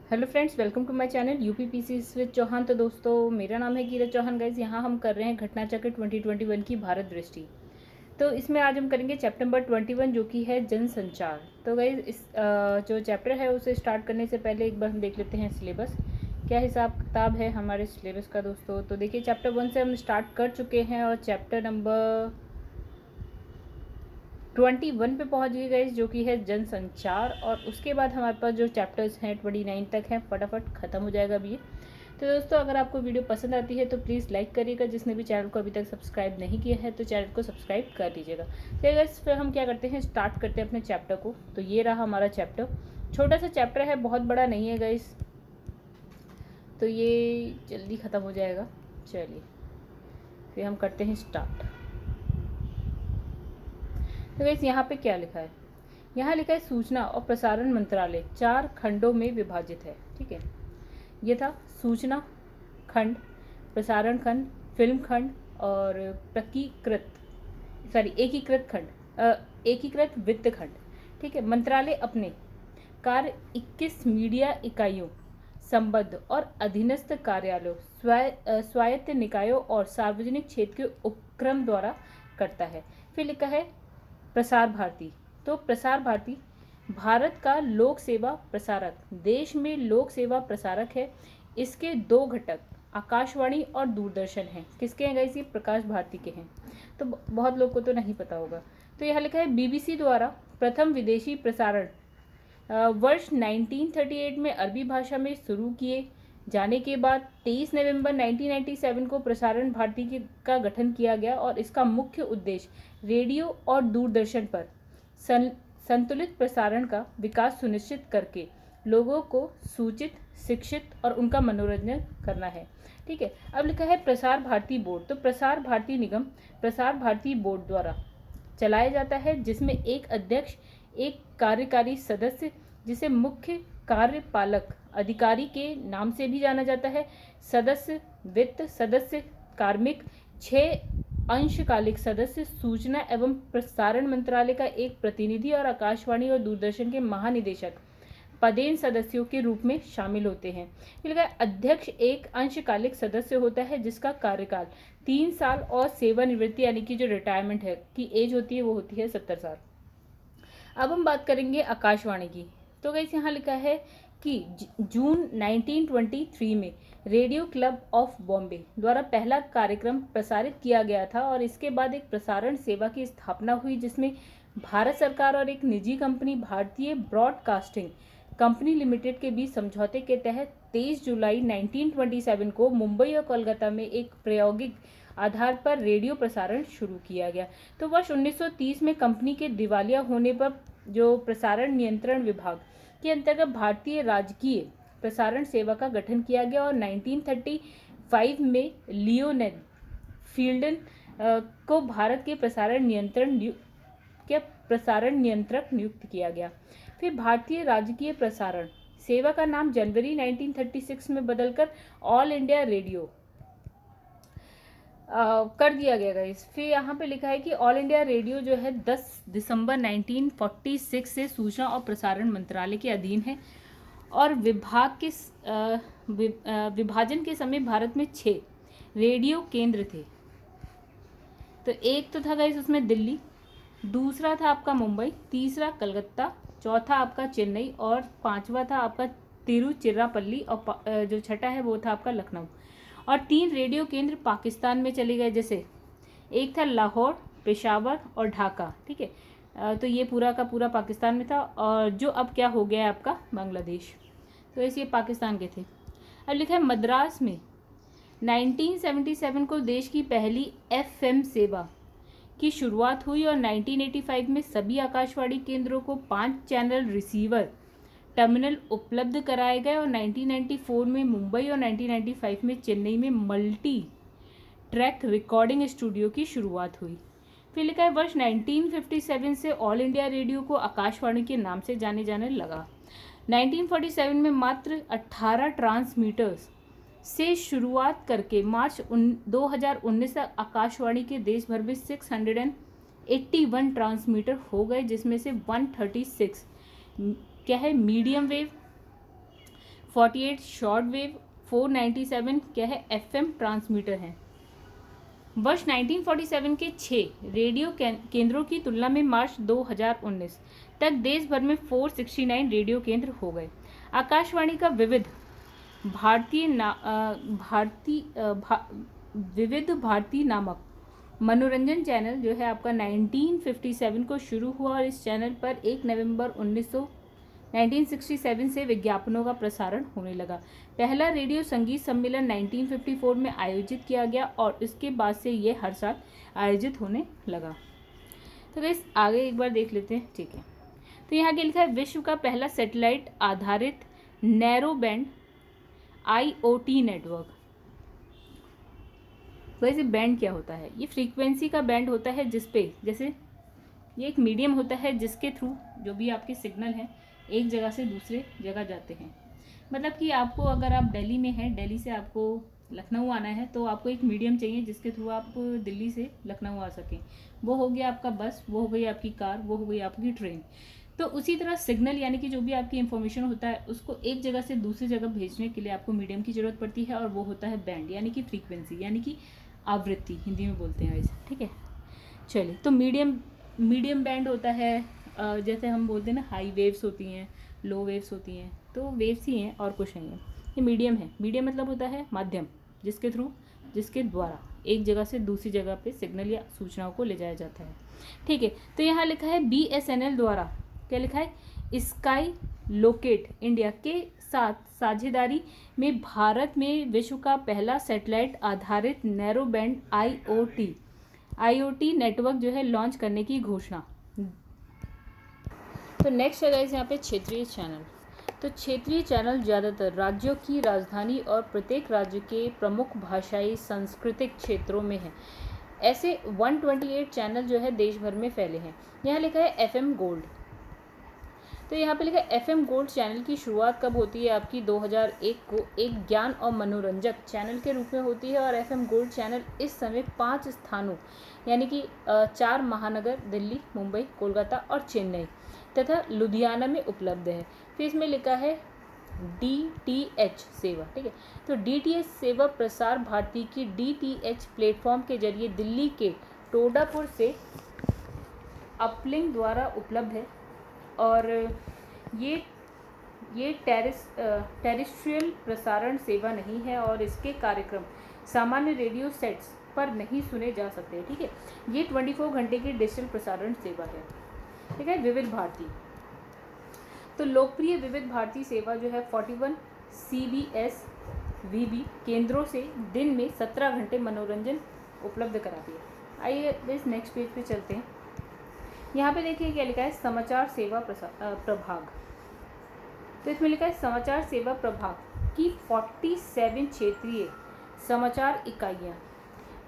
Hello friends, welcome to my channel UPPC with Chauhan. तो दोस्तों, मेरा नाम है कीरत चौहान। गाइज, यहाँ हम कर रहे हैं घटना चक्र 2021 की भारत दृष्टि। तो इसमें आज हम करेंगे चैप्टर नंबर 21 जो कि है जनसंचार। तो गाइज, इस जो चैप्टर है उसे स्टार्ट करने से पहले एक बार हम देख लेते हैं सिलेबस, क्या हिसाब किताब है हमारे सिलेबस का। दोस्तों तो देखिए, चैप्टर 1 से हम स्टार्ट कर चुके हैं और चैप्टर नंबर 21 पे पहुंच गए गाइस, जो कि है जनसंचार। और उसके बाद हमारे पास जो चैप्टर्स हैं 29 तक हैं, फटाफट ख़त्म हो जाएगा अभी ये। तो दोस्तों, अगर आपको वीडियो पसंद आती है तो प्लीज़ लाइक करिएगा। जिसने भी चैनल को अभी तक सब्सक्राइब नहीं किया है तो चैनल को सब्सक्राइब कर दीजिएगा। तो गाइस, फिर हम क्या करते हैं, स्टार्ट करते हैं अपने चैप्टर को। तो ये रहा हमारा चैप्टर। छोटा सा चैप्टर है, बहुत बड़ा नहीं है गाइस, तो ये जल्दी ख़त्म हो जाएगा। चलिए फिर हम करते हैं स्टार्ट। तो गाइस, यहाँ पे क्या लिखा है, यहाँ लिखा है सूचना और प्रसारण मंत्रालय 4 खंडों में विभाजित है। ठीक है, ये था सूचना खंड, प्रसारण खंड, फिल्म खंड और एकीकृत वित्त खंड। ठीक है, मंत्रालय अपने कार्य 21 मीडिया इकाइयों, संबद्ध और अधीनस्थ कार्यालयों, स्वायत्त निकायों और सार्वजनिक क्षेत्र के उपक्रम द्वारा करता है। फिर लिखा है प्रसार भारती। तो प्रसार भारती भारत का लोक सेवा प्रसारक, देश में लोक सेवा प्रसारक है। इसके दो घटक आकाशवाणी और दूरदर्शन हैं। किसके हैं गाइस? ये प्रकाश भारती के हैं। तो बहुत लोग को तो नहीं पता होगा। तो यहाँ लिखा है बीबीसी द्वारा प्रथम विदेशी प्रसारण वर्ष 1938 में अरबी भाषा में शुरू किए जाने के बाद 23 नवंबर 1997 को प्रसारण भारती का गठन किया गया और इसका मुख्य उद्देश्य रेडियो और दूरदर्शन पर संतुलित प्रसारण का विकास सुनिश्चित करके लोगों को सूचित, शिक्षित और उनका मनोरंजन करना है। ठीक है, अब लिखा है प्रसार भारती बोर्ड। तो प्रसार भारती निगम प्रसार भारती बोर्ड द्वारा चलाया जाता है, जिसमें एक अध्यक्ष, एक कार्यकारी सदस्य जिसे मुख्य कार्यपालक अधिकारी के नाम से भी जाना जाता है, सदस्य वित्त सदस्य, कार्मिक, 6 अंशकालिक सदस्य, सूचना एवं प्रसारण मंत्रालय का एक प्रतिनिधि और आकाशवाणी और दूरदर्शन के महानिदेशक पदेन सदस्यों के रूप में शामिल होते हैं। अध्यक्ष एक अंशकालिक सदस्य होता है जिसका कार्यकाल 3 साल और सेवानिवृत्ति यानी कि जो रिटायरमेंट है की एज होती है वो होती है 70 साल। अब हम बात करेंगे आकाशवाणी की। तो गाइस, यहाँ लिखा है कि जून 1923 में रेडियो क्लब ऑफ बॉम्बे द्वारा पहला कार्यक्रम प्रसारित किया गया था और इसके बाद एक प्रसारण सेवा की स्थापना हुई, जिसमें भारत सरकार और एक निजी कंपनी भारतीय ब्रॉडकास्टिंग कंपनी लिमिटेड के बीच समझौते के तहत 23 जुलाई 1927 को मुंबई और कोलकाता में एक प्रायोगिक आधार पर रेडियो प्रसारण शुरू किया गया। तो वर्ष 1930 में कंपनी के दिवालिया होने पर जो प्रसारण नियंत्रण विभाग के अंतर्गत भारतीय राजकीय प्रसारण सेवा का गठन किया गया और 1935 में लियोनेड फील्डन को भारत के प्रसारण नियंत्रक नियुक्त किया गया। फिर भारतीय राजकीय प्रसारण सेवा का नाम जनवरी 1936 में बदलकर ऑल इंडिया रेडियो कर दिया गया गाइस। फिर यहाँ पे लिखा है कि ऑल इंडिया रेडियो जो है 10 दिसंबर 1946 से सूचना और प्रसारण मंत्रालय के अधीन है और विभाजन के समय भारत में 6 रेडियो केंद्र थे। तो एक तो था गाइस उसमें दिल्ली, दूसरा था आपका मुंबई, तीसरा कलकत्ता, चौथा आपका चेन्नई और पांचवा था आपका तिरुचिरापल्ली और जो छठा है वो था आपका लखनऊ। और 3 रेडियो केंद्र पाकिस्तान में चले गए, जैसे एक था लाहौर, पेशावर और ढाका। ठीक है, तो ये पूरा का पूरा पाकिस्तान में था और जो अब क्या हो गया है आपका बांग्लादेश। तो ऐसे ये पाकिस्तान के थे। अब लिखा है मद्रास में 1977 को देश की पहली FM सेवा की शुरुआत हुई और 1985 में सभी आकाशवाणी केंद्रों को 5 चैनल रिसीवर टर्मिनल उपलब्ध कराए गए और 1994 में मुंबई और 1995 में चेन्नई में मल्टी ट्रैक रिकॉर्डिंग स्टूडियो की शुरुआत हुई। फिर लिखा है वर्ष 1957 से ऑल इंडिया रेडियो को आकाशवाणी के नाम से जाने लगा। 1947 में मात्र 18 ट्रांसमीटर्स से शुरुआत करके मार्च 2019 तक आकाशवाणी के देश भर में 681 ट्रांसमीटर हो गए, जिसमें से 136 क्या है मीडियम वेव 48 शॉर्ट वेव, 497 क्या है FM ट्रांसमीटर हैं। वर्ष 1947 के 6 रेडियो केंद्रों की तुलना में मार्च 2019 तक देश भर में 469 रेडियो केंद्र हो गए। आकाशवाणी का विविध भारती नामक मनोरंजन चैनल जो है आपका 1957 को शुरू हुआ और इस चैनल पर 1 नवंबर 1967 से विज्ञापनों का प्रसारण होने लगा। पहला रेडियो संगीत सम्मेलन 1954 में आयोजित किया गया और इसके बाद से ये हर साल आयोजित होने लगा। तो गाइस आगे एक बार देख लेते हैं, ठीक है। तो यहाँ के लिखा है विश्व का पहला सैटेलाइट आधारित नैरो बैंड IoT नेटवर्क। वैसे बैंड क्या होता है? ये फ्रीक्वेंसी का बैंड होता है जिसपे जैसे ये एक मीडियम होता है जिसके थ्रू जो भी आपके सिग्नल हैं एक जगह से दूसरे जगह जाते हैं। मतलब कि आपको अगर आप दिल्ली में हैं, दिल्ली से आपको लखनऊ आना है तो आपको एक मीडियम चाहिए जिसके थ्रू आप दिल्ली से लखनऊ आ सकें। वो हो गया आपका बस, वो हो गई आपकी कार, वो हो गई आपकी ट्रेन। तो उसी तरह सिग्नल यानी कि जो भी आपकी इन्फॉर्मेशन होता है उसको एक जगह से दूसरी जगह भेजने के लिए आपको मीडियम की ज़रूरत पड़ती है और वो होता है बैंड यानी कि फ्रीक्वेंसी यानी कि आवृत्ति हिंदी में बोलते हैं वैसे, ठीक है। चलिए, तो मीडियम बैंड होता है, जैसे हम बोलते हैं ना हाई वेव्स होती हैं, लो वेव्स होती हैं, तो वेव्स ही हैं और कुछ नहीं है। ये मीडियम है। मीडियम मतलब होता है माध्यम जिसके द्वारा एक जगह से दूसरी जगह पे सिग्नल या सूचनाओं को ले जाया जाता है, ठीक है। तो यहाँ लिखा है BSNL द्वारा क्या लिखा है, स्काई लोकेट इंडिया के साथ साझेदारी में भारत में विश्व का पहला सैटेलाइट आधारित नैरो बैंड IoT नेटवर्क जो है लॉन्च करने की घोषणा। तो नेक्स्ट है गाइस यहाँ पे क्षेत्रीय चैनल। तो क्षेत्रीय चैनल ज़्यादातर राज्यों की राजधानी और प्रत्येक राज्य के प्रमुख भाषाई सांस्कृतिक क्षेत्रों में है। ऐसे 128 चैनल जो है देश भर में फैले हैं। यहाँ लिखा है FM गोल्ड। तो यहाँ पे लिखा है FM गोल्ड चैनल की शुरुआत कब होती है आपकी 2001 को एक ज्ञान और मनोरंजक चैनल के रूप में होती है और FM गोल्ड चैनल इस समय 5 स्थानों यानी कि 4 महानगर दिल्ली, मुंबई, कोलकाता और चेन्नई तथा लुधियाना में उपलब्ध है। फिर इसमें लिखा है DTH सेवा, ठीक है। तो DTH सेवा प्रसार भारती की DTH प्लेटफॉर्म के जरिए दिल्ली के टोडापुर से अपलिंक द्वारा उपलब्ध है और ये टेरेस्ट्रियल प्रसारण सेवा नहीं है और इसके कार्यक्रम सामान्य रेडियो सेट्स पर नहीं सुने जा सकते, ठीक है। ये 24 घंटे की डिजिटल प्रसारण सेवा है, ठीक है। विविध भारती, तो लोकप्रिय विविध भारती सेवा जो है 41 CBS VB केंद्रों से दिन में 17 घंटे मनोरंजन उपलब्ध कराती है। आइए इस नेक्स्ट पेज पे चलते हैं। यहाँ पे देखिए क्या लिखा है, समाचार सेवा प्रभाग। तो इसमें लिखा है समाचार सेवा प्रभाग की 47 क्षेत्रीय समाचार इकाइयाँ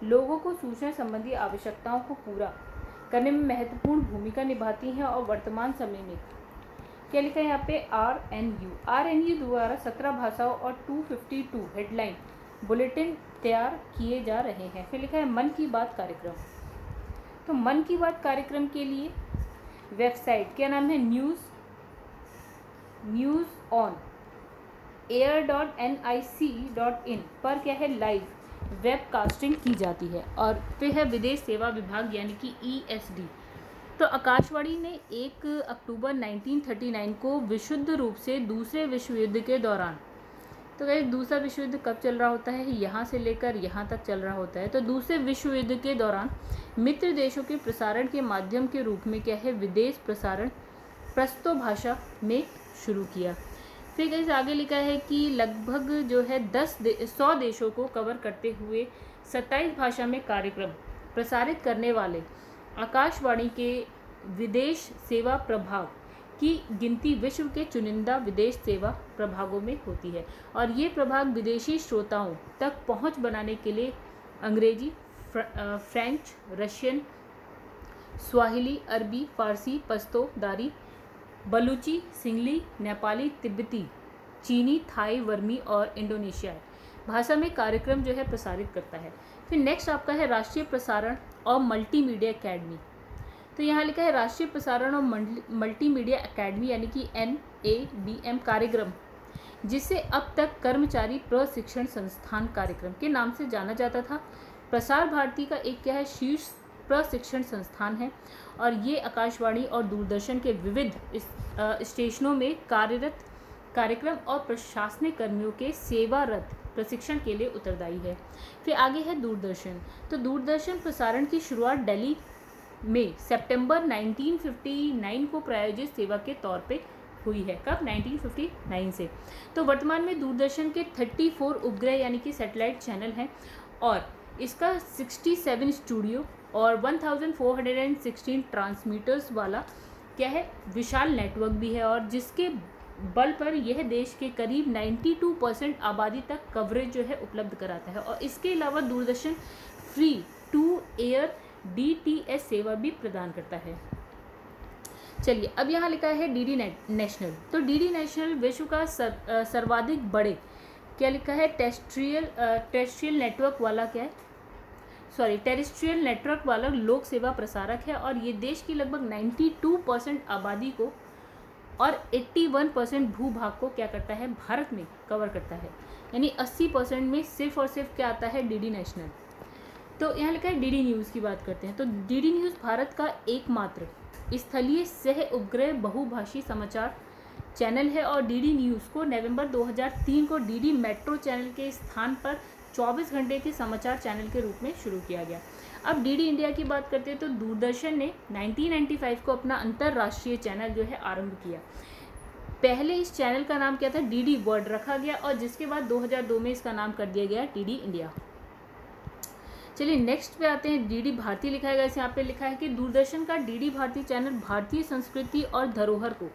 लोगों को सूचना संबंधी आवश्यकताओं को पूरा करने में महत्वपूर्ण भूमिका निभाती हैं और वर्तमान समय में क्या लिखा है यहाँ पे RNU द्वारा 17 भाषाओं और 252 हेडलाइन बुलेटिन तैयार किए जा रहे हैं। फिर लिखा है मन की बात कार्यक्रम। तो मन की बात कार्यक्रम के लिए वेबसाइट क्या नाम है, newsonair.nic.in पर क्या है लाइव वेबकास्टिंग की जाती है। और फिर है विदेश सेवा विभाग यानी कि ESD। तो आकाशवाणी ने 1 अक्टूबर 1939 को विशुद्ध रूप से दूसरे विश्व युद्ध के दौरान, तो गाइस दूसरा विश्व युद्ध कब चल रहा होता है, यहाँ से लेकर यहाँ तक चल रहा होता है। तो दूसरे विश्व युद्ध के दौरान मित्र देशों के प्रसारण के माध्यम के रूप में क्या है विदेश प्रसारण प्रस्तो भाषा में शुरू किया। फिर गाइस आगे लिखा है कि लगभग जो है 100 देशों को कवर करते हुए 27 भाषा में कार्यक्रम प्रसारित करने वाले आकाशवाणी के विदेश सेवा प्रभाग की गिनती विश्व के चुनिंदा विदेश सेवा प्रभागों में होती है और ये प्रभाग विदेशी श्रोताओं तक पहुंच बनाने के लिए अंग्रेजी, फ्रेंच, रशियन, स्वाहिली, अरबी, फारसी, पश्तो, दारी, बलूची, सिंगली, नेपाली, तिब्बती, चीनी, थाई, वर्मी और इंडोनेशियाई भाषा में कार्यक्रम जो है प्रसारित करता है। फिर नेक्स्ट आपका है राष्ट्रीय प्रसारण और मल्टीमीडिया अकेडमी। तो यहाँ लिखा है राष्ट्रीय प्रसारण और मल्टीमीडिया अकेडमी यानी कि NABM कार्यक्रम जिसे अब तक कर्मचारी प्रशिक्षण संस्थान कार्यक्रम के नाम से जाना जाता था। प्रसार भारती का एक क्या है, शीर्ष प्रशिक्षण संस्थान है और ये आकाशवाणी और दूरदर्शन के विविध स्टेशनों में कार्यरत कार्यक्रम और प्रशासनिक कर्मियों के सेवारत प्रशिक्षण के लिए उत्तरदायी है। फिर आगे है दूरदर्शन। तो दूरदर्शन प्रसारण की शुरुआत दिल्ली में सितंबर 1959 को प्रायोजित सेवा के तौर पे हुई है। कब? 1959 से। तो वर्तमान में दूरदर्शन के 34 उपग्रह यानी कि सैटेलाइट चैनल हैं और इसका 67 स्टूडियो और 1416 ट्रांसमीटर्स वाला क्या है, विशाल नेटवर्क भी है और जिसके बल पर यह देश के करीब 92% आबादी तक कवरेज जो है उपलब्ध कराता है। और इसके अलावा Doordarshan free to air DTH सेवा भी प्रदान करता है। चलिए, अब यहाँ लिखा है डीडी नेशनल। तो डीडी नेशनल विश्व का सर्वाधिक बड़े क्या लिखा है, टेरेस्ट्रियल नेटवर्क वाला क्या है, टेरेस्ट्रियल नेटवर्क वाला लोक सेवा प्रसारक है और ये देश की लगभग 92% आबादी को और 81% भूभाग को क्या करता है, भारत में कवर करता है। यानी 80% में सिर्फ और सिर्फ क्या आता है, डीडी नेशनल। तो यहाँ लिखा है डीडी न्यूज़ की बात करते हैं। तो डीडी न्यूज़ भारत का एकमात्र स्थलीय सह उपग्रह बहुभाषी समाचार चैनल है और डीडी न्यूज़ को नवंबर 2003 को डीडी मेट्रो चैनल के स्थान पर 24 घंटे के समाचार चैनल के रूप में शुरू किया गया। अब डीडी इंडिया की बात करते हैं तो दूरदर्शन ने 1995 को अपना अंतर्राष्ट्रीय चैनल जो है आरंभ किया। पहले इस चैनल का नाम क्या था, डीडी वर्ल्ड रखा गया और जिसके बाद 2002 में इसका नाम कर दिया गया डीडी इंडिया। चलिए नेक्स्ट पे आते हैं, डीडी भारती लिखा है। यहाँ पे लिखा है कि दूरदर्शन का डीडी भारती चैनल भारतीय संस्कृति और धरोहर को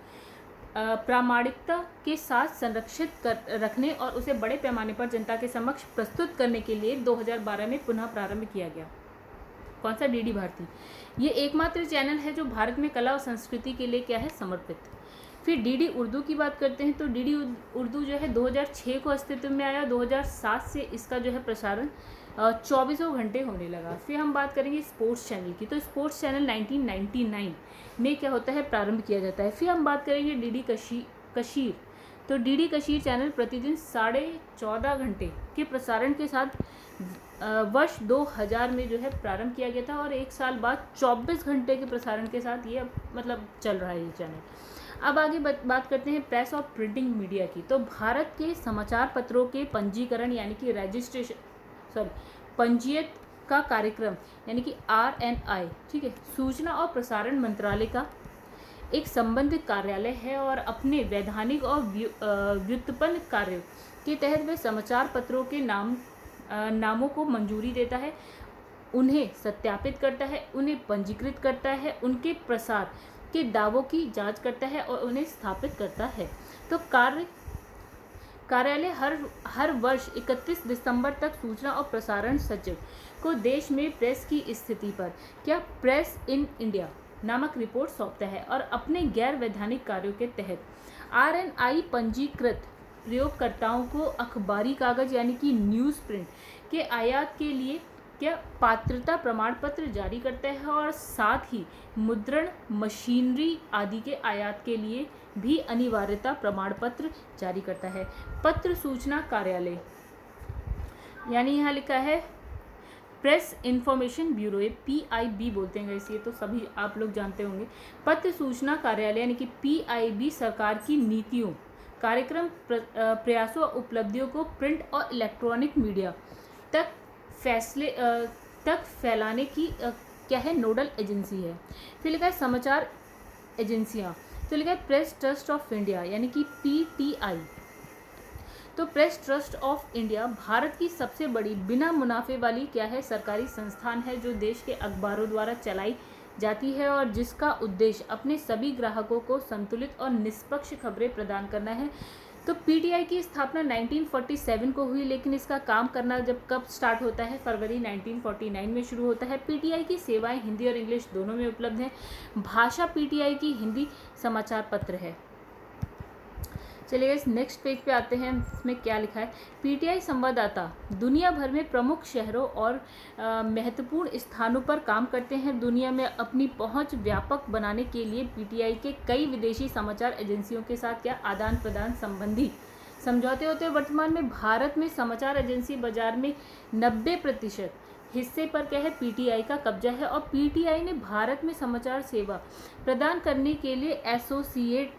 प्रामाणिकता के साथ संरक्षित रखने और उसे बड़े पैमाने पर जनता के समक्ष प्रस्तुत करने के लिए 2012 में पुनः प्रारंभ किया गया। कौन सा, डीडी भारती। ये एकमात्र चैनल है जो भारत में कला और संस्कृति के लिए क्या है, समर्पित। फिर डीडी उर्दू की बात करते हैं तो डीडी उर्दू जो है 2006 को अस्तित्व में आया। 2007 से इसका जो है प्रसारण 24 घंटे होने लगा। फिर हम बात करेंगे स्पोर्ट्स चैनल की। तो स्पोर्ट्स चैनल 1999 में क्या होता है, प्रारंभ किया जाता है। फिर हम बात करेंगे डीडी कशीर। तो डीडी कशीर चैनल प्रतिदिन 14.5 घंटे के प्रसारण के साथ वर्ष 2000 में जो है प्रारंभ किया गया था और एक साल बाद 24 घंटे के प्रसारण के साथ ये मतलब चल रहा है ये चैनल। अब आगे बात करते हैं प्रेस और प्रिंटिंग मीडिया की। तो भारत के समाचार पत्रों के पंजीकरण यानी कि पंजीयत का कार्यक्रम यानी कि RNI, ठीक है, सूचना और प्रसारण मंत्रालय का एक संबंधित कार्यालय है और अपने वैधानिक और व्युत्पन्न कार्यों के तहत वे समाचार पत्रों के नामों को मंजूरी देता है, उन्हें सत्यापित करता है, उन्हें पंजीकृत करता है, उनके प्रसार के दावों की जांच करता है और उन्हें स्थापित करता है। तो कार्यालय हर वर्ष 31 दिसंबर तक सूचना और प्रसारण सचिव को देश में प्रेस की स्थिति पर क्या प्रेस इन इंडिया नामक रिपोर्ट सौंपता है और अपने गैर वैधानिक कार्यों के तहत RNI पंजीकृत प्रयोगकर्ताओं को अखबारी कागज यानी कि न्यूज़ प्रिंट के आयात के लिए क्या पात्रता प्रमाण पत्र जारी करता है और साथ ही मुद्रण मशीनरी आदि के आयात के लिए भी अनिवार्यता प्रमाण पत्र जारी करता है। पत्र सूचना कार्यालय यानी यहाँ लिखा है प्रेस इंफॉर्मेशन ब्यूरो, ये PIB बोलते हैं इसे, तो सभी आप लोग जानते होंगे। पत्र सूचना कार्यालय यानी कि PIB सरकार की नीतियों, कार्यक्रम, प्रयासों और उपलब्धियों को प्रिंट और इलेक्ट्रॉनिक मीडिया तक फैलाने की क्या है, नोडल एजेंसी है। फिर लिखा है समाचार एजेंसियाँ। तो लिखा है प्रेस ट्रस्ट ऑफ इंडिया यानी कि PTI। तो press trust of India Bharat की सबसे बड़ी बिना मुनाफे वाली क्या है, सरकारी संस्थान है जो देश के अखबारों द्वारा चलाई जाती है और जिसका उद्देश्य अपने सभी ग्राहकों को संतुलित और निष्पक्ष खबरें प्रदान करना है। तो PTI की स्थापना 1947 को हुई, लेकिन इसका काम करना जब कब स्टार्ट होता है, फरवरी 1949 में शुरू होता है। PTI की सेवाएं हिंदी और इंग्लिश दोनों में उपलब्ध हैं। भाषा PTI की हिंदी समाचार पत्र है। चलिए इस नेक्स्ट पेज पे आते हैं, इसमें क्या लिखा है। PTI संवाददाता दुनिया भर में प्रमुख शहरों और महत्वपूर्ण स्थानों पर काम करते हैं। दुनिया में अपनी पहुंच व्यापक बनाने के लिए PTI के कई विदेशी समाचार एजेंसियों के साथ क्या आदान प्रदान संबंधी समझौते होते हुए वर्तमान में भारत में समाचार एजेंसी बाजार में 90% हिस्से पर क्या है पीटीआई का कब्जा है, और पीटीआई ने भारत में समाचार सेवा प्रदान करने के लिए एसोसिएट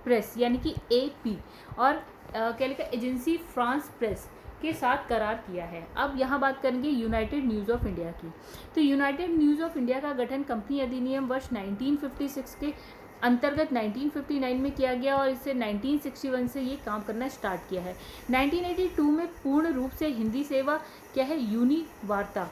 प्रेस यानी कि एपी और क्या लिखा एजेंसी फ्रांस प्रेस के साथ करार किया है। अब यहाँ बात करेंगे यूनाइटेड न्यूज़ ऑफ इंडिया की। तो यूनाइटेड न्यूज़ ऑफ इंडिया का गठन कंपनी अधिनियम वर्ष 1956 के अंतर्गत 1959 में किया गया और इसे 1961 से ये काम करना स्टार्ट किया है। 1982 में पूर्ण रूप से हिंदी सेवा क्या है यूनी वार्ता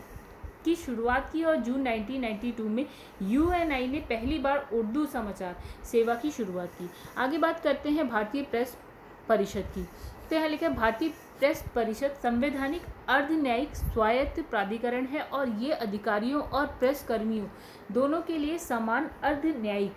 की शुरुआत की और जून 1992 में यूएनआई ने पहली बार उर्दू समाचार सेवा की शुरुआत की। आगे बात करते हैं भारतीय प्रेस परिषद की। तो यहाँ लिखा है भारतीय प्रेस परिषद संवैधानिक अर्ध न्यायिक स्वायत्त प्राधिकरण है और ये अधिकारियों और प्रेस कर्मियों दोनों के लिए समान अर्ध न्यायिक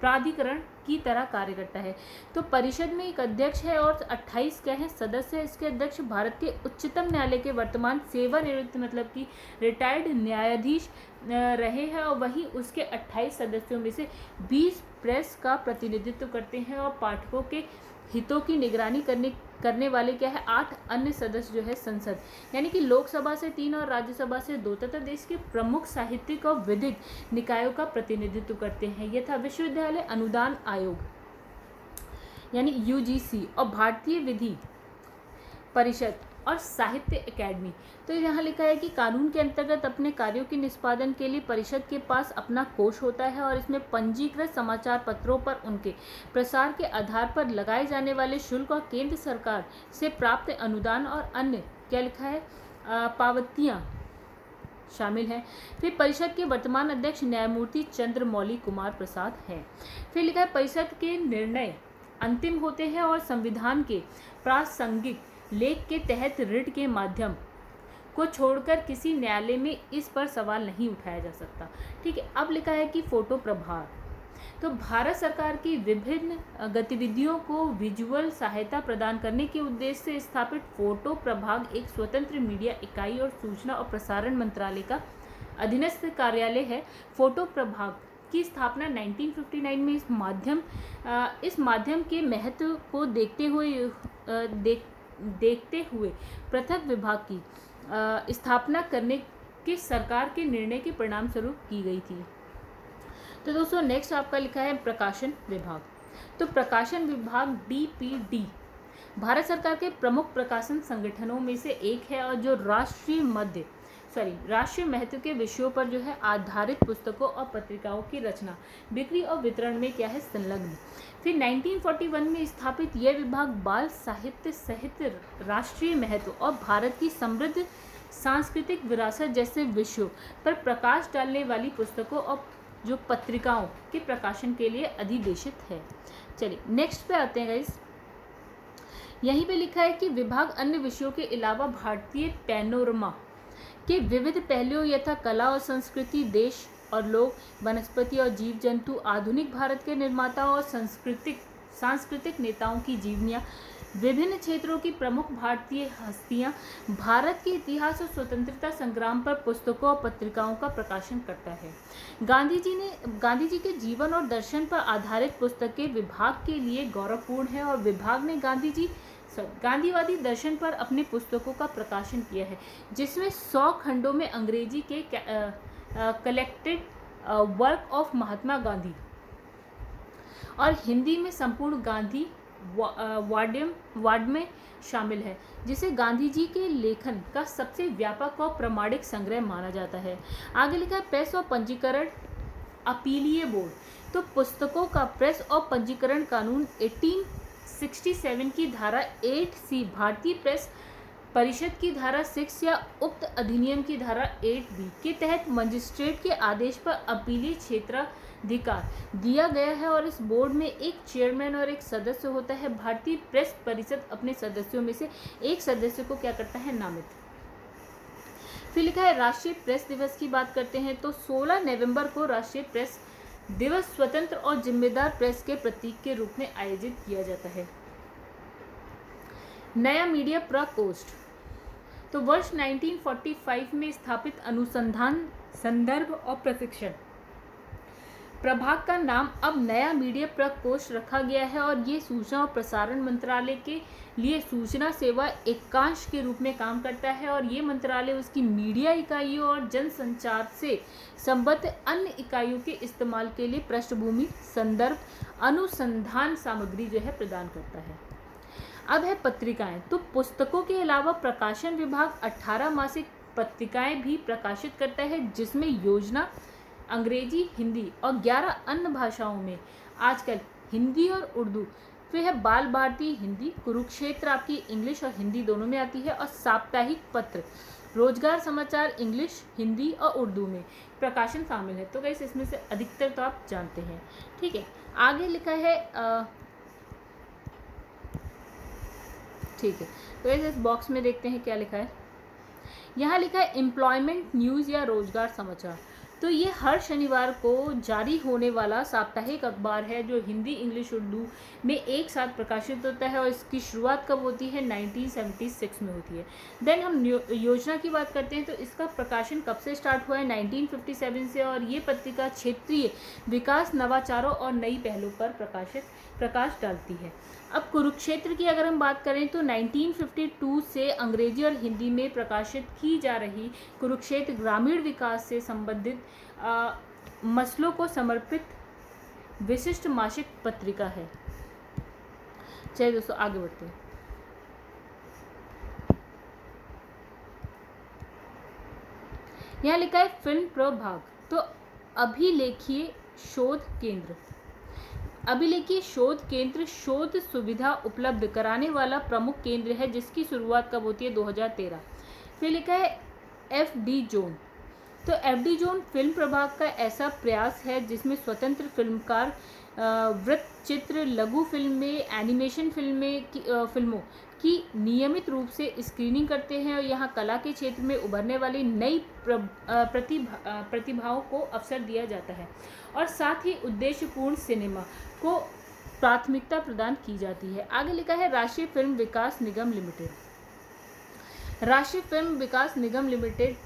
प्राधिकरण की तरह कार्य करता है। तो परिषद में एक अध्यक्ष है और 28 क्या है सदस्य है। इसके अध्यक्ष भारत के उच्चतम न्यायालय के वर्तमान सेवानिवृत्त मतलब कि रिटायर्ड न्यायाधीश रहे हैं और वही उसके 28 सदस्यों में से 20 प्रेस का प्रतिनिधित्व करते हैं और पाठकों के हितों की निगरानी करने वाले क्या है 8 अन्य सदस्य जो है संसद यानी कि लोकसभा से 3 और राज्यसभा से 2 तथा देश के प्रमुख साहित्यिक और विधिक निकायों का प्रतिनिधित्व करते हैं। यह था विश्वविद्यालय अनुदान आयोग यानी यूजीसी और भारतीय विधि परिषद और साहित्य अकेडमी। तो यहाँ लिखा है कि कानून के अंतर्गत अपने कार्यों के निष्पादन के लिए परिषद के पास अपना कोष होता है और इसमें पंजीकृत समाचार पत्रों पर उनके प्रसार के आधार पर लगाए जाने वाले शुल्क और केंद्र सरकार से प्राप्त अनुदान और अन्य क्या लिखा है पावतियाँ शामिल हैं। फिर परिषद के वर्तमान अध्यक्ष न्यायमूर्ति चंद्रमौली कुमार प्रसाद हैं। फिर लिखा है परिषद के निर्णय अंतिम होते हैं और संविधान के प्रासंगिक लेख के तहत रिट के माध्यम को छोड़कर किसी न्यायालय में इस पर सवाल नहीं उठाया जा सकता। ठीक है। अब लिखा है कि फोटो प्रभाग। तो भारत सरकार की विभिन्न गतिविधियों को विजुअल सहायता प्रदान करने के उद्देश्य से स्थापित फोटो प्रभाग एक स्वतंत्र मीडिया इकाई और सूचना और प्रसारण मंत्रालय का अधीनस्थ कार्यालय है। फोटो प्रभाग की स्थापना 1959 में इस माध्यम के महत्व को देखते हुए पृथक विभाग की स्थापना करने के सरकार के निर्णय के परिणाम स्वरूप की गई थी। तो दोस्तों नेक्स्ट आपका लिखा है प्रकाशन विभाग। तो प्रकाशन विभाग डीपीडी भारत सरकार के प्रमुख प्रकाशन संगठनों में से एक है और जो राष्ट्रीय महत्व के विषयों पर जो है आधारित पुस्तकों और पत्रिकाओं की रचना बिक्री और वितरण में क्या है संलग्न। फिर 1941 में स्थापित यह विभाग बाल साहित्य सहित राष्ट्रीय महत्व और भारत की समृद्ध सांस्कृतिक विरासत जैसे विषयों पर प्रकाश डालने वाली पुस्तकों और जो पत्रिकाओं के प्रकाशन के लिए अधिदेशित है। चलिए नेक्स्ट पे आते हैं गाइस। यहीं पे लिखा है कि विभाग अन्य विषयों के अलावा भारतीय पैनोरमा के विविध पहलुओं यथा कला और संस्कृति, देश और लोग, वनस्पति और जीव जंतु, आधुनिक भारत के निर्माताओं और सांस्कृतिक नेताओं की जीवनियाँ, विभिन्न क्षेत्रों की प्रमुख भारतीय हस्तियाँ, भारत के इतिहास और स्वतंत्रता संग्राम पर पुस्तकों और पत्रिकाओं का प्रकाशन करता है। गांधी जी के जीवन और दर्शन पर आधारित पुस्तकें विभाग के लिए गौरवपूर्ण है और विभाग ने गांधीवादी दर्शन पर अपने पुस्तकों का प्रकाशन किया है, जिसमें 100 खंडों में अंग्रेजी के collected work of Mahatma Gandhi और हिंदी में संपूर्ण गांधी वाड्य में शामिल है, जिसे गांधी जी के लेखन का सबसे व्यापक और प्रामाणिक संग्रह माना जाता है। आगे लिखा है प्रेस और पंजीकरण अपीलीय बोर्ड। तो पुस्तकों का प्रेस और पंजीकरण कानून 1867 की धारा 8C भारतीय प्रेस परिषद की धारा 6 या उक्त अधिनियम की धारा 8B के तहत मजिस्ट्रेट के आदेश पर अपीलीय क्षेत्राधिकार दिया गया है और इस बोर्ड में एक चेयरमैन और एक सदस्य होता है। भारतीय प्रेस परिषद अपने सदस्यों में से एक सदस्य को क्या करता है नामित। फिर लिखा है राष्ट्रीय प्रेस दिवस की बात करते हैं तो 16 नवंबर को राष्ट्रीय प्रेस दिवस स्वतंत्र और जिम्मेदार प्रेस के प्रतीक के रूप में आयोजित किया जाता है। नया मीडिया प्रकोष्ठ। तो वर्ष 1945 में स्थापित अनुसंधान, संदर्भ और प्रशिक्षण प्रभाग का नाम अब नया मीडिया प्रकोष्ठ रखा गया है और ये सूचना और प्रसारण मंत्रालय के लिए सूचना सेवा एकांश के रूप में काम करता है और ये मंत्रालय उसकी मीडिया इकाइयों और जनसंचार से संबद्ध अन्य इकाइयों के इस्तेमाल के लिए पृष्ठभूमि, संदर्भ, अनुसंधान सामग्री जो है प्रदान करता है। अब है पत्रिकाएं। तो पुस्तकों के अलावा प्रकाशन विभाग 18 मासिक पत्रिकाएं भी प्रकाशित करता है, जिसमें योजना, अंग्रेजी, हिंदी और 11 अन्य भाषाओं में आजकल हिंदी और उर्दू। फिर है बाल भारती हिंदी, कुरुक्षेत्र आपकी इंग्लिश और हिंदी दोनों में आती है, और साप्ताहिक पत्र रोजगार समाचार इंग्लिश, हिंदी और उर्दू में प्रकाशन शामिल है। तो गाइस इसमें से अधिकतर तो आप जानते हैं। ठीक है, आगे लिखा है ठीक है, तो इस बॉक्स में देखते हैं क्या लिखा है। यहाँ लिखा है एम्प्लॉयमेंट न्यूज़ या रोजगार समाचार। तो ये हर शनिवार को जारी होने वाला साप्ताहिक अखबार है जो हिंदी, इंग्लिश, उर्दू में एक साथ प्रकाशित होता है और इसकी शुरुआत कब होती है? 1976 में होती है। देन हम योजना की बात करते हैं तो इसका प्रकाशन कब से स्टार्ट हुआ है? 1957 से, और ये पत्रिका क्षेत्रीय विकास, नवाचारों और नई पहलों पर प्रकाश डालती है। अब कुरुक्षेत्र की अगर हम बात करें तो 1952 से अंग्रेजी और हिंदी में प्रकाशित की जा रही कुरुक्षेत्र ग्रामीण विकास से संबंधित मसलों को समर्पित विशिष्ट मासिक पत्रिका है। चलिए दोस्तों आगे बढ़ते हैं। यहाँ लिखा है फिल्म प्रभाग। तो अभिलेखीय शोध केंद्र शोध सुविधा उपलब्ध कराने वाला प्रमुख केंद्र है, जिसकी शुरुआत कब होती है? 2013। फिर लिखा है FD जोन। तो FD जोन फिल्म प्रभाग का ऐसा प्रयास है जिसमें स्वतंत्र फिल्मकार वृत्त चित्र, लघु फिल्में, एनिमेशन फिल्मों की नियमित रूप से स्क्रीनिंग करते हैं और यहाँ कला के क्षेत्र में उभरने वाली नई प्रतिभाओं को अवसर दिया जाता है और साथ ही उद्देश्यपूर्ण सिनेमा को प्राथमिकता प्रदान की जाती है। आगे लिखा है राष्ट्रीय फिल्म विकास निगम लिमिटेड। राष्ट्रीय फिल्म विकास निगम लिमिटेड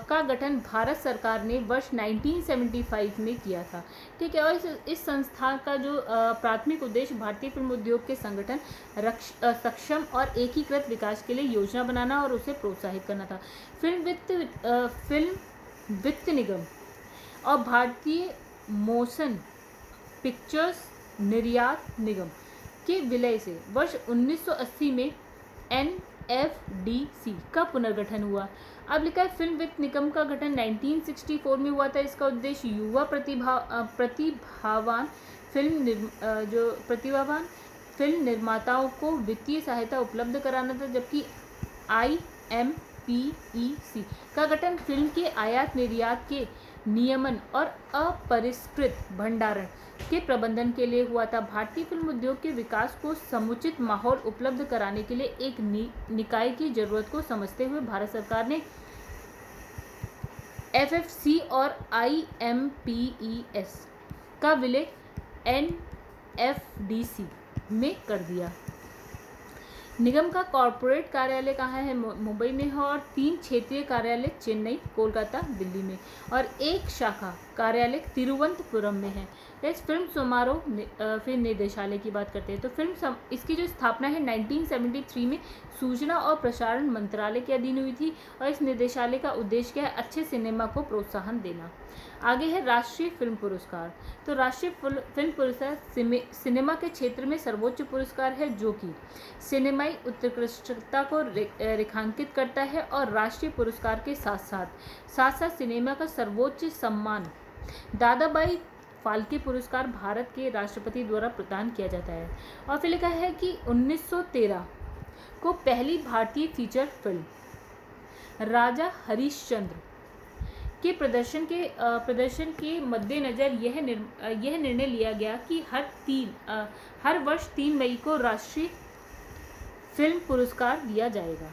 का गठन भारत सरकार ने वर्ष 1975 में किया था। ठीक है, और इस संस्था का जो प्राथमिक उद्देश्य भारतीय फिल्म उद्योग के संगठन, सक्षम और एकीकृत विकास के लिए योजना बनाना और उसे प्रोत्साहित करना था। फिल्म वित्त निगम और भारतीय मोशन पिक्चर्स निर्यात निगम के विलय से वर्ष 1980 में NFDC का पुनर्गठन हुआ। अब लिखा है फिल्म वित्त निगम का गठन 1964 में हुआ था। इसका उद्देश्य युवा प्रतिभावान फिल्म निर्माताओं को वित्तीय सहायता उपलब्ध कराना था, जबकि IMPEC का गठन फिल्म के आयात निर्यात के नियमन और अपरिष्कृत भंडारण के प्रबंधन के लिए हुआ था। भारतीय फिल्म उद्योग के विकास को समुचित माहौल उपलब्ध कराने के लिए एक निकाय की जरूरत को समझते हुए भारत सरकार ने FFC और IMPES का विलय NFDC में कर दिया। निगम का कॉरपोरेट कार्यालय कहाँ है? मुंबई में है, और 3 क्षेत्रीय कार्यालय चेन्नई, कोलकाता, दिल्ली में, और 1 शाखा कार्यालय तिरुवनंतपुरम में है। इस फिल्म समारोह फिर निर्देशालय की बात करते हैं तो इसकी जो स्थापना है 1973 में सूचना और प्रसारण मंत्रालय के अधीन हुई थी और इस निर्देशालय का उद्देश्य क्या है? अच्छे सिनेमा को प्रोत्साहन देना। आगे है राष्ट्रीय फिल्म पुरस्कार। तो राष्ट्रीय फिल्म पुरस्कार सिनेमा के क्षेत्र में सर्वोच्च पुरस्कार है जो कि सिनेमाई उत्कृष्टता को रेखांकित करता है और राष्ट्रीय पुरस्कार के साथ साथ सिनेमा का सर्वोच्च सम्मान दादाबाई फाल्के पुरस्कार भारत के राष्ट्रपति द्वारा प्रदान किया जाता है। और फिर लिखा है कि 1913 को पहली भारतीय फीचर फिल्म राजा हरिश्चंद्र के प्रदर्शन के मद्देनज़र यह निर्णय लिया गया कि हर वर्ष 3 मई को राष्ट्रीय फिल्म पुरस्कार दिया जाएगा।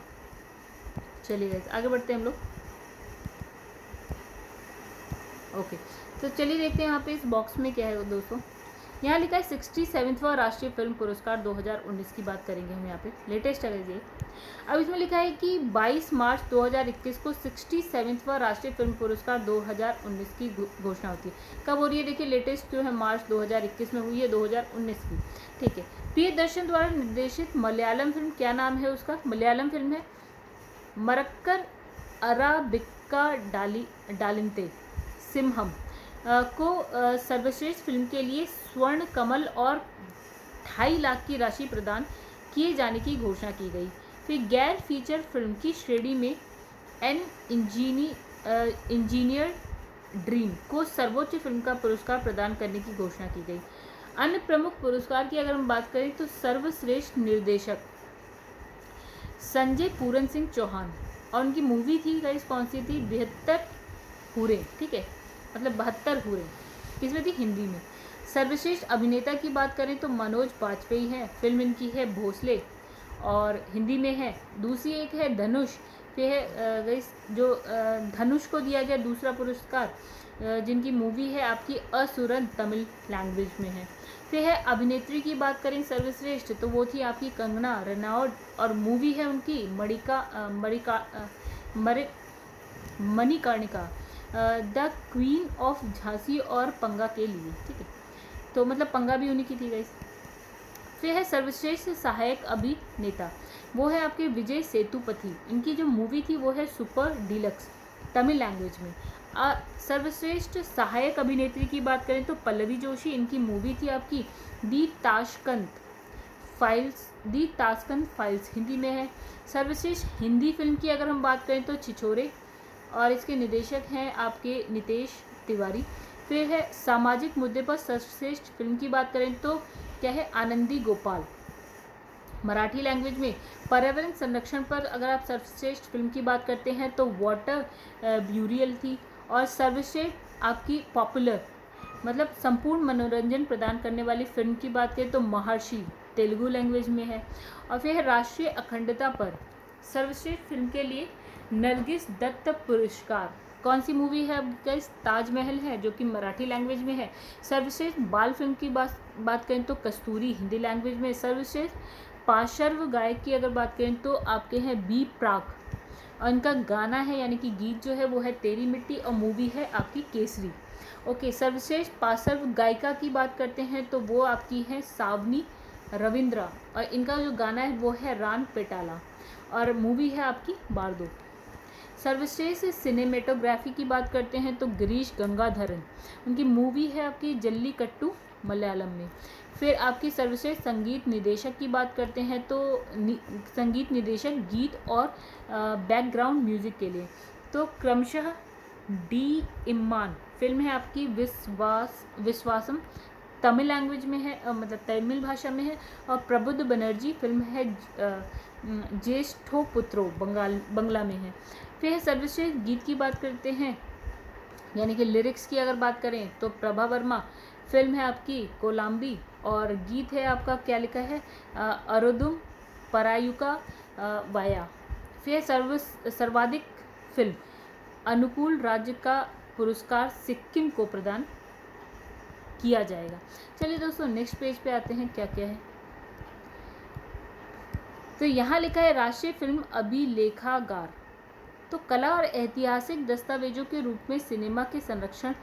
चलिए आगे बढ़ते हैं हम लोग। ओके, तो चलिए देखते हैं यहाँ पे इस बॉक्स में क्या है दोस्तों। यहाँ लिखा है 67वां राष्ट्रीय फिल्म पुरस्कार 2019 की बात करेंगे हम यहाँ पे, लेटेस्ट है ये। अब इसमें लिखा है कि 22 मार्च 2021 को 67वां राष्ट्रीय फिल्म पुरस्कार 2019 की घोषणा होती है। कब हो रही है देखिए, लेटेस्ट जो है मार्च 2021 में हुई है, 2019 की, ठीक है। प्रियदर्शन द्वारा निर्देशित मलयालम फिल्म, क्या नाम है उसका, मलयालम फिल्म है मरक्कर अराबिका डालिंते सिम्हम को सर्वश्रेष्ठ फिल्म के लिए स्वर्ण कमल और 2.5 लाख की राशि प्रदान किए जाने की घोषणा की गई। फिर गैर फीचर फिल्म की श्रेणी में एन इंजीनियर ड्रीम को सर्वोच्च फिल्म का पुरस्कार प्रदान करने की घोषणा की गई। अन्य प्रमुख पुरस्कार की अगर हम बात करें तो सर्वश्रेष्ठ निर्देशक संजय पूरन सिंह चौहान, और उनकी मूवी थी गाइस, कौन सी थी, 72 हूरे, ठीक है, मतलब 72 हूरे, किसमें थी, हिंदी में। सर्वश्रेष्ठ अभिनेता की बात करें तो मनोज बाजपेयी है, फिल्म इनकी है भोसले और हिंदी में है। दूसरी एक है धनुष, फिर है गाइस जो धनुष को दिया गया दूसरा पुरस्कार, जिनकी मूवी है आपकी असुरन, तमिल लैंग्वेज में है। फिर है अभिनेत्री की बात करें सर्वश्रेष्ठ, तो वो थी आपकी कंगना रनौत, और मूवी है उनकी Manikarnika, the queen of Jhansi और पंगा के लिए, ठीक है, तो मतलब पंगा भी उन्हीं की थी गाइस। फिर है सर्वश्रेष्ठ सहायक अभिनेता, वो है आपके विजय सेतुपति, इनकी जो मूवी थी वो है सुपर डीलक्स, तमिल लैंग्वेज में। सर्वश्रेष्ठ सहायक अभिनेत्री की बात करें तो पल्लवी जोशी, इनकी मूवी थी आपकी दी ताशकंद फाइल्स, हिंदी में है। सर्वश्रेष्ठ हिंदी फिल्म की अगर हम बात करें तो छिछोरे, और इसके निर्देशक हैं आपके नितेश तिवारी। फिर है सामाजिक मुद्दे पर सर्वश्रेष्ठ फिल्म की बात करें तो क्या है, आनंदी गोपाल, मराठी लैंग्वेज में। पर्यावरण संरक्षण पर अगर आप सर्वश्रेष्ठ फिल्म की बात करते हैं तो वाटर ब्यूरियल थी। और सर्वश्रेष्ठ आपकी पॉपुलर मतलब संपूर्ण मनोरंजन प्रदान करने वाली फिल्म की बात करें तो महर्षि, तेलुगु लैंग्वेज में है। और फिर राष्ट्रीय अखंडता पर सर्वश्रेष्ठ फिल्म के लिए नरगिस दत्त पुरस्कार, कौन सी मूवी है आपका, ताजमहल है, जो कि मराठी लैंग्वेज में है। सर्वश्रेष्ठ बाल फिल्म की बात करें तो कस्तूरी, हिंदी लैंग्वेज में। सर्वश्रेष्ठ पार्श्व गायक की अगर बात करें तो आपके हैं बी प्राक, और इनका गाना है यानी कि गीत जो है वो है तेरी मिट्टी, और मूवी है आपकी केसरी। ओके, सर्वश्रेष्ठ पार्श्व गायिका की बात करते हैं तो वो आपकी है सावनी रविंद्रा, और इनका जो गाना है वो है रान पेटाला, और मूवी है आपकी बारदो। सर्वश्रेष्ठ सिनेमेटोग्राफी की बात करते हैं तो गिरीश गंगाधरन, उनकी मूवी है आपकी जल्लीकट्टू, मलयालम में। फिर आपकी सर्वश्रेष्ठ संगीत निदेशक की बात करते हैं तो संगीत निदेशक गीत और बैकग्राउंड म्यूजिक के लिए तो क्रमशः डी इम्मान, फिल्म है आपकी विश्वासम, तमिल लैंग्वेज में है, मतलब तमिल भाषा में है। और प्रबुद्ध बनर्जी, फिल्म है ज्येष्ठो पुत्रो, बंगला में है। फिर सर्वश्रेष्ठ गीत की बात करते हैं यानी कि लिरिक्स की अगर बात करें तो प्रभा वर्मा, फिल्म है आपकी कोलंबी, और गीत है आपका क्या लिखा है, अरुदुम परायुका वाया। फिर सर्वाधिक फिल्म अनुकूल राज्य का पुरस्कार सिक्किम को प्रदान किया जाएगा। चलिए दोस्तों नेक्स्ट पेज पे आते हैं, क्या क्या है। तो यहाँ लिखा है राष्ट्रीय फिल्म अभिलेखागार, तो कला और ऐतिहासिक दस्तावेजों के रूप में सिनेमा के संरक्षण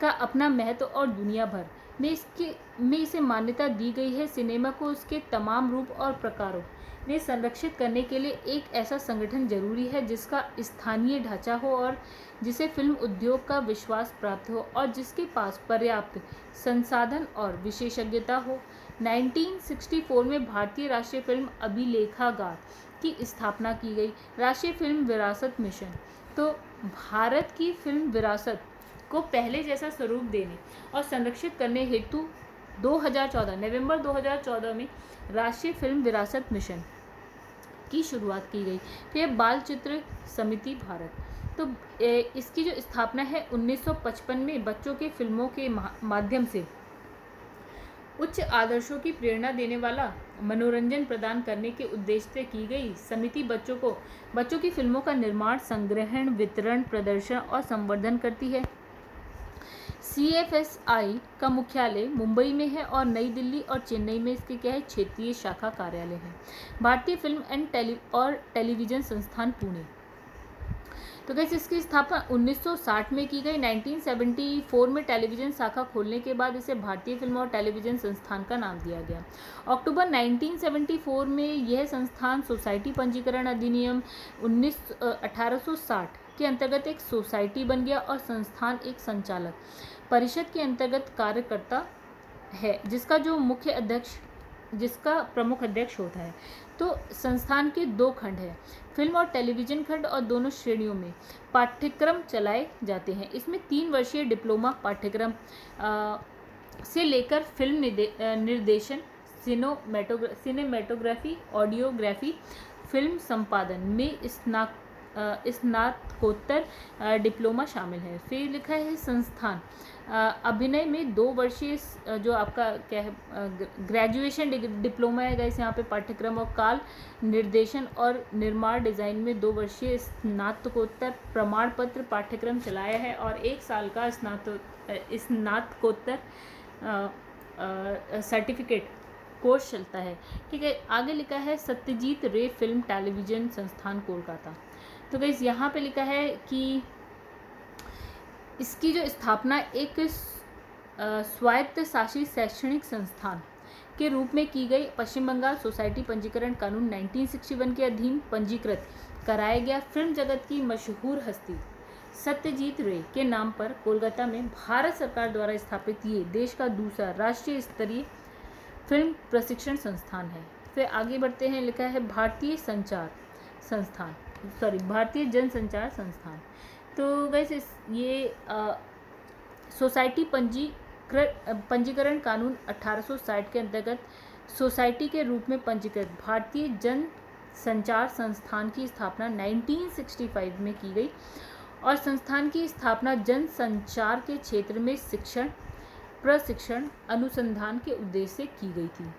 का अपना महत्व और दुनिया भर में इसे मान्यता दी गई है। सिनेमा को उसके तमाम रूप और प्रकारों में संरक्षित करने के लिए एक ऐसा संगठन जरूरी है जिसका स्थानीय ढांचा हो और जिसे फिल्म उद्योग का विश्वास प्राप्त हो और जिसके पास पर्याप्त संसाधन और विशेषज्ञता हो। 1964 में भारतीय राष्ट्रीय फिल्म अभिलेखागार की स्थापना की गई। राष्ट्रीय फिल्म विरासत मिशन, तो भारत की फिल्म विरासत को पहले जैसा स्वरूप देने और संरक्षित करने हेतु 2014 नवंबर 2014 में राष्ट्रीय फिल्म विरासत मिशन की शुरुआत की गई। फिर बाल चित्र समिति भारत, तो इसकी जो स्थापना है 1955 में बच्चों के फिल्मों के माध्यम से उच्च आदर्शों की प्रेरणा देने वाला मनोरंजन प्रदान करने के उद्देश्य से की गई। समिति बच्चों की फिल्मों का निर्माण, संग्रहण, वितरण, प्रदर्शन और संवर्धन करती है। CFSI का मुख्यालय मुंबई में है और नई दिल्ली और चेन्नई में इसके क्या है, क्षेत्रीय शाखा कार्यालय है। भारतीय फिल्म एंड टेलीविजन संस्थान पुणे। तो कैसे इसकी स्थापना 1960 में की गई। 1974 में टेलीविजन शाखा खोलने के बाद इसे भारतीय फिल्म और टेलीविजन संस्थान का नाम दिया गया। अक्टूबर 1974 में यह संस्थान सोसाइटी पंजीकरण अधिनियम 1860 के अंतर्गत एक सोसाइटी बन गया और संस्थान एक संचालक परिषद के अंतर्गत कार्य करता है, जिसका प्रमुख अध्यक्ष होता है। तो संस्थान के 2 खंड हैं, फिल्म और टेलीविजन खंड, और दोनों श्रेणियों में पाठ्यक्रम चलाए जाते हैं। इसमें 3 वर्षीय डिप्लोमा पाठ्यक्रम से लेकर फिल्म निर्देशन, सिनेमेटोग्राफी, ऑडियोग्राफी, फिल्म संपादन में स्नातकोत्तर डिप्लोमा शामिल है। फिर लिखा है संस्थान अभिनय में 2 वर्षीय जो आपका क्या है ग्रेजुएशन डिप्लोमा है गाइस यहाँ पे पाठ्यक्रम, और काल निर्देशन और निर्माण डिज़ाइन में 2 वर्षीय स्नातकोत्तर प्रमाण पत्र पाठ्यक्रम चलाया है और 1 साल का स्नातकोत्तर सर्टिफिकेट कोर्स चलता है। ठीक है, आगे लिखा है सत्यजीत रे फिल्म टेलीविजन संस्थान कोलकाता। तो गाइस यहाँ पे लिखा है कि इसकी जो स्थापना एक स्वायत्त शासी शैक्षणिक संस्थान के रूप में की गई। पश्चिम बंगाल सोसाइटी पंजीकरण कानून 1961 के अधीन पंजीकृत कराया गया। फिल्म जगत की मशहूर हस्ती सत्यजीत रे के नाम पर कोलकाता में भारत सरकार द्वारा स्थापित ये देश का दूसरा राष्ट्रीय स्तरीय फिल्म प्रशिक्षण संस्थान है। फिर आगे बढ़ते हैं, लिखा है भारतीय जनसंचार संस्थान। तो गाइस ये सोसाइटी पंजीकरण कानून 1860 के अंतर्गत सोसाइटी के रूप में पंजीकृत भारतीय जन संचार संस्थान की स्थापना 1965 में की गई और संस्थान की स्थापना जन संचार के क्षेत्र में शिक्षण, प्रशिक्षण, अनुसंधान के उद्देश्य से की गई थी।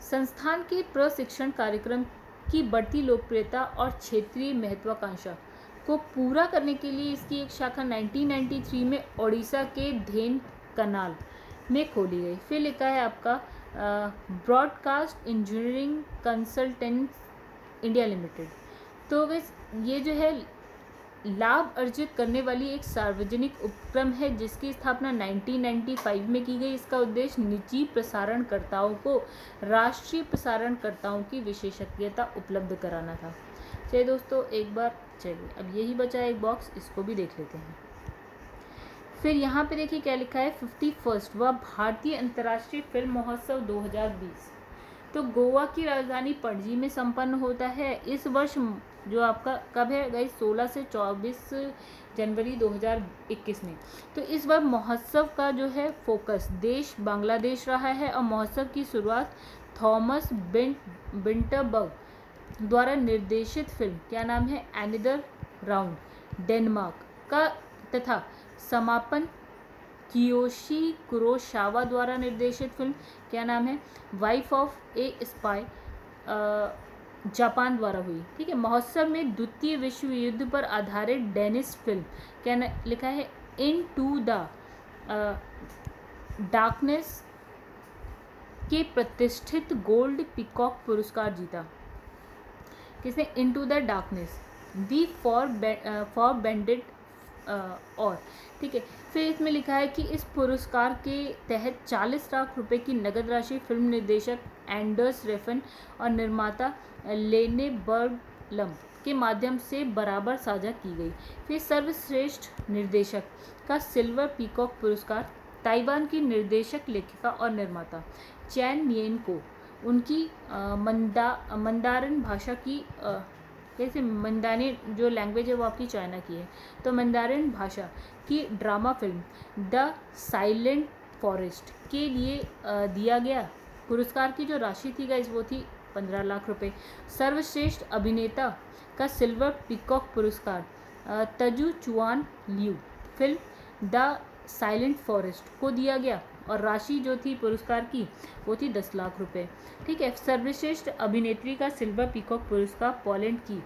संस्थान के प्रशिक्षण कार्यक्रम की बढ़ती लोकप्रियता और क्षेत्रीय महत्वाकांक्षा को पूरा करने के लिए इसकी एक शाखा 1993 में ओडिशा के धेनकनाल में खोली गई। फिर लिखा है आपका broadcast engineering consultants India limited. तो ये जो है लाभ अर्जित करने वाली एक सार्वजनिक उपक्रम है जिसकी स्थापना 1995 में की गई। इसका उद्देश्य निजी प्रसारणकर्ताओं को राष्ट्रीय प्रसारणकर्ताओं की विशेषज्ञता उपलब्ध कराना था। चलिए दोस्तों, एक बार चलिए अब यही बचा एक बॉक्स, इसको भी देख लेते हैं। फिर यहाँ पे देखिए क्या लिखा है, 51वां व भारतीय अंतर्राष्ट्रीय फिल्म महोत्सव 2020 तो गोवा की राजधानी पणजी में संपन्न होता है। इस वर्ष जो आपका कब है गाइस, 16 से 24 जनवरी 2021 में। तो इस बार महोत्सव का जो है फोकस देश बांग्लादेश रहा है और महोत्सव की शुरुआत थॉमस विंटरबर्ग द्वारा निर्देशित फिल्म क्या नाम है, एनिदर राउंड डेनमार्क का, तथा समापन कियोशी कुरोसावा द्वारा निर्देशित फिल्म क्या नाम है, wife of A spy Japan द्वारा हुई। ठीक है, महोत्सव में द्वितीय विश्व युद्ध पर आधारित डेनिश फिल्म क्या लिखा है, इन टू द डार्कनेस के प्रतिष्ठित गोल्ड पीकॉक पुरस्कार जीता। किसने, into the darkness the for bended और। ठीक है, फिर इसमें लिखा है कि इस पुरस्कार के तहत 40 लाख रुपए की नगद राशि फिल्म निर्देशक एंडर्स रेफन और निर्माता लेने बर्गलम के माध्यम से बराबर साझा की गई। फिर सर्वश्रेष्ठ निर्देशक का सिल्वर पीकॉक पुरस्कार ताइवान की निर्देशक, लेखिका और निर्माता चैन मियन को उनकी मंदारिन भाषा की कैसे मंदानी जो लैंग्वेज है वो आपकी चाइना की है, तो मंदारिन भाषा की drama film the silent forest के लिए दिया गया पुरस्कार की जो राशि थी गाइस वो थी 15 लाख रुपए। सर्वश्रेष्ठ अभिनेता का सिल्वर पीकॉक पुरस्कार तजू चुआन Liu film the silent forest को दिया गया और राशि जो थी पुरस्कार की वो थी 10 लाख रुपए। ठीक है, सर्वश्रेष्ठ अभिनेत्री का सिल्वर पीकॉक पुरस्कार पोलैंड की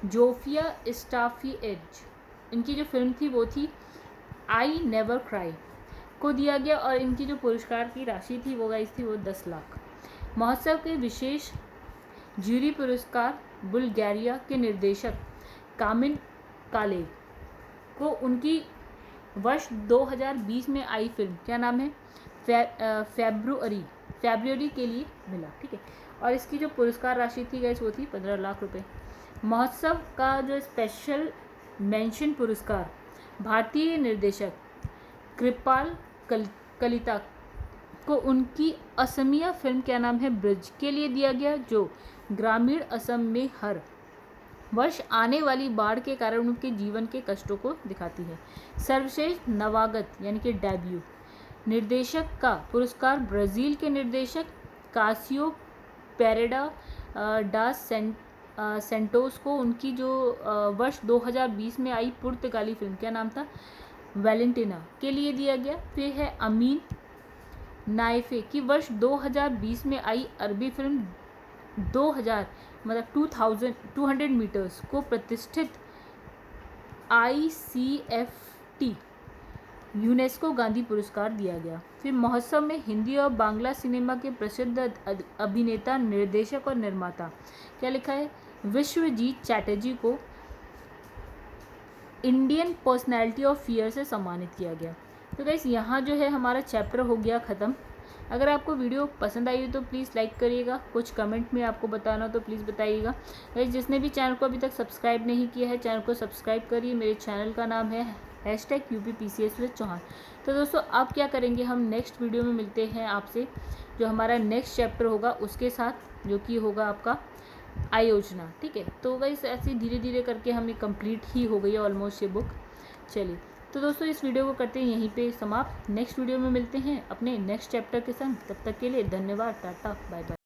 जोफिया स्टाफिएज, इनकी जो फिल्म थी वो थी आई नेवर क्राई को दिया गया और इनकी जो पुरस्कार की राशि थी वो गाइस थी वो 10 लाख। महोत्सव के विशेष जूरी पुरस्कार बुल्गारिया के निर्देशक कामिल कालेव को उनकी वर्ष 2020 में आई फिल्म, क्या नाम है, फेब्रुअरी के लिए मिला। ठीक है, और इसकी जो पुरस्कार राशि थी गैस वो थी 15 लाख रुपए। महोत्सव का जो स्पेशल मेंशन पुरस्कार भारतीय निर्देशक कृपाल कलिता को उनकी असमिया फिल्म, क्या नाम है, ब्रिज के लिए दिया गया, जो ग्रामीण असम में हर वर्ष आने वाली बाढ़ के कारण उनके जीवन के कष्टों को दिखाती है। सर्वश्रेष्ठ नवागत यानी कि डेब्यू निर्देशक का पुरस्कार ब्राज़ील के निर्देशक कासियो पेरेडा डास सेंटोस को उनकी जो वर्ष 2020 में आई पुर्तगाली फिल्म, क्या नाम था, वैलेंटिना के लिए दिया गया। फिर है अमीन नाइफे की वर्ष 2020 में आई अरबी फिल्म 200 मीटर्स को प्रतिष्ठित ICFT यूनेस्को गांधी पुरस्कार दिया गया। फिर महोत्सव में हिंदी और बांग्ला सिनेमा के प्रसिद्ध अभिनेता, निर्देशक और निर्माता, क्या लिखा है, विश्वजीत चैटर्जी को इंडियन पर्सनैलिटी ऑफ ईयर से सम्मानित किया गया। तो गाइस यहाँ जो है हमारा चैप्टर हो गया ख़त्म। अगर आपको वीडियो पसंद आई हो तो प्लीज़ लाइक करिएगा, कुछ कमेंट में आपको बताना हो तो प्लीज़ बताइएगा। गाइस जिसने भी चैनल को अभी तक सब्सक्राइब नहीं किया है, चैनल को सब्सक्राइब करिए। मेरे चैनल का नाम है #UPPCS विद चौहान। तो दोस्तों आप क्या करेंगे, हम नेक्स्ट वीडियो में मिलते हैं आपसे, जो हमारा नेक्स्ट चैप्टर होगा उसके साथ, जो कि होगा आपका आयोजना। ठीक है, तो गाइस ऐसे धीरे धीरे करके हमें कंप्लीट ही हो गई है ऑलमोस्ट ये बुक। चलिए तो दोस्तों इस वीडियो को करते हैं यहीं पे समाप्त। नेक्स्ट वीडियो में मिलते हैं अपने नेक्स्ट चैप्टर के संग। तब तक के लिए धन्यवाद, टाटा, बाय बाय।